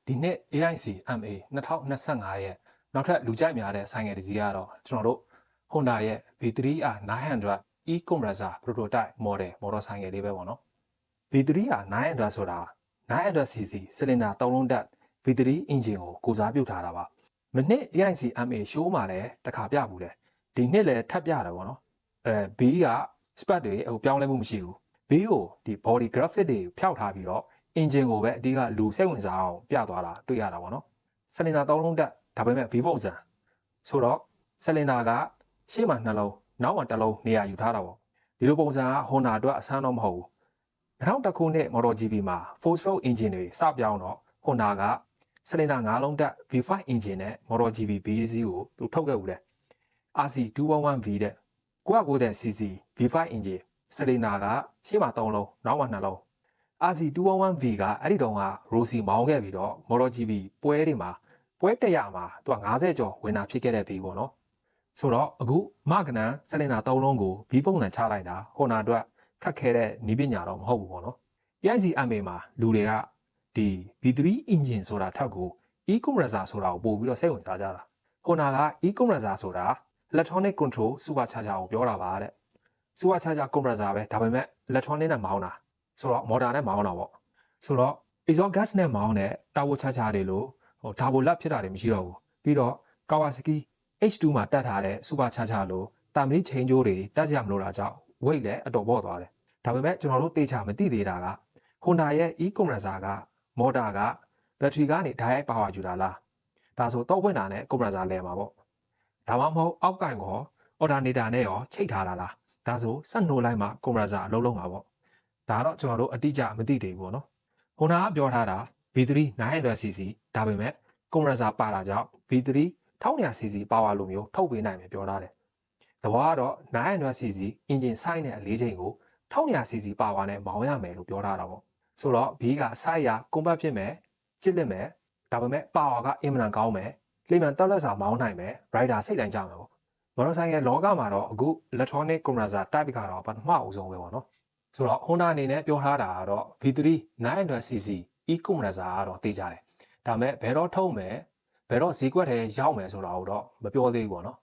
ဒီနှစ် AIC MA 2025ရဲ့နောက်ထပ်လူကြိုက်များတဲ့ဆိုင်ငယ်တစ်စီးကတော့ကျွန်တော်တို့ Honda ရဲ့ V3R 900 e-compressor prototype model ဆိုင်ငယ်လေးပဲပေါ့နော် V3R 900ဆိုတာ 900cc စလင်ဒါ3လုံးတက် V3 engine ကိုကိုစားပြုထားတာပါမနှစ် AIC MA show မှာလည်းတစ်ခါပြဘူးတယ်ဒီနှစ်လည်းထပ်ပြတယ်ပေါ့နော်B က spec တွေပြောင်းလဲမှုမရှိဘူး B ကိုဒီ body graphic တွေဖျောက်ထားပြီးတော့ engine ကိုပဲအဓိကလူစိတ်ဝင်စားအောင်ပြသွားတာတွေ့ရတာပေါ့နော်စလင်ဒါ3လုံးတက်ဒါပေမဲ့ V ပုံစံဆိုတော့စလင်ဒါကရှေ့မှာ2လုံးနောက်မှာ1လုံးနေရာယူထားတာပေါ့ဒီလိုပုံစံက Honda အတွက်အဆန်းတော့မဟုတ်ဘူး2010ခုနှစ် MotoGP မှာ 4 stroke engine တွေစပြောင်းတော့ Honda ကစလင်ဒါ9လုံးတက် V5 engine နဲ့ MotoGP BC ကိုသူထုတ်ခဲ့ဦးတယ် RC211V တဲ့ 990cc V5 engine စလင်ဒါကရှေ့မှာ3လုံးနောက်မှာ2လုံး RC211V ကအဲ့ဒီတုန်းက Rossi မောင်းခဲ့ပြီးတော့ MotoGP ပွဲတွေမှာပွဲ100မှာသူက50ကျော်ဝင်တာဖြစ်ခဲ့တဲ့ဘေးပေါ့နော်ဆိုတော့အခုမကနန်စလင်ဒါ3လုံးကိုဘီပုံစံချလိုက်တာ Honda အတွက်ခက်ခဲတဲ့နီးပညာတော့မဟုတ်ဘူးပေါ့နော် AIC MA မှာလူတွေကဒီ V3 engine ဆိုတာထက်ကို e-compressor ဆိုတာကိုပို့ပြီးတော့စိတ်ဝင်စားကြတာ Honda က e-compressor ဆိုတာ electronic control supercharger ကိုပြောတာပါတဲ့ supercharger compressor ပဲဒါပေမဲ့ electronic နဲ့မောင်းတာဆိုတော့ motor နဲ့မောင်းတာပေါ့ဆိုတော့ exhaust gas နဲ့မောင်းတဲ့ turbo charger တွေလို့turbo လက်ဖြစ်တာတွေမရှိတော့ဘူးပြီးတော့ Kawasaki H2 မှာတက်ထားတဲ့ supercharger လို့တာမဏိချိန်ကျိုးတွေတက်ကြမလို့တာကြောင့် weight လည်းအတော်ပေါ့သွားတယ်ဒါပေမဲ့ကျွန်တော်တို့သေချာမသိသေးတာက Honda ရဲ့ e-compressor က motor က battery ကနေ direct power ယူတာလားဒါဆိုတော့ဝင်တာနဲ့ compressor လဲမှာပေါ့ဒါမှမဟုတ်အောက်ကင်ကော alternator နဲ့ရောချိတ်ထားတာလားဒါဆိုဆက်နှိုးလိုက်မှ compressor အလုံးလုံးမှာပေါ့ဒါတော့ကျွန်တော်တို့အတိအကျမသိသေးဘူးပေါ့နော် Honda ကပြောထားတာ V3 900cc ဒါပေမဲ့ compressor ပါတာကြောင့် V3 1200cc power လိုမျိုးထုတ်ပေးနိုင်မယ်ပြောထားတယ်။တဘောကတော့ 900cc engine size နဲ့အလေးချိန်ကို 1200cc power နဲ့မောင်းရမယ်လို့ပြောထားတာပေါ့။ဆိုတော့ B က size ရ compact ဖြစ်မယ်၊ကျစ်လက်မယ်ဒါပေမဲ့ power ကအင်မတန်ကောင်းမယ်။လိမ္မာန်တက်လက်စာမောင်းနိုင်မယ်။ rider စိတ်တိုင်းကြမယ်ပေါ့။မော်တော်ဆိုင်ကလောကမှာတော့အခု electronic compressor type ကတော့ပထမအဦးဆုံးပဲပေါ့နော်။ဆိုတော့ Honda အနေနဲ့ပြောထားတာကတော့ V3 900cc e-compressor ကတော့သိကြတယ်။ဒါပေမဲ့ဘယ်တော့ထုတ်မယ်ဘယ်တော့ဈေးကွက်ထဲရောက်မယ်ဆိုတာကိုတော့မပြောသေးဘူးပေါ့နော်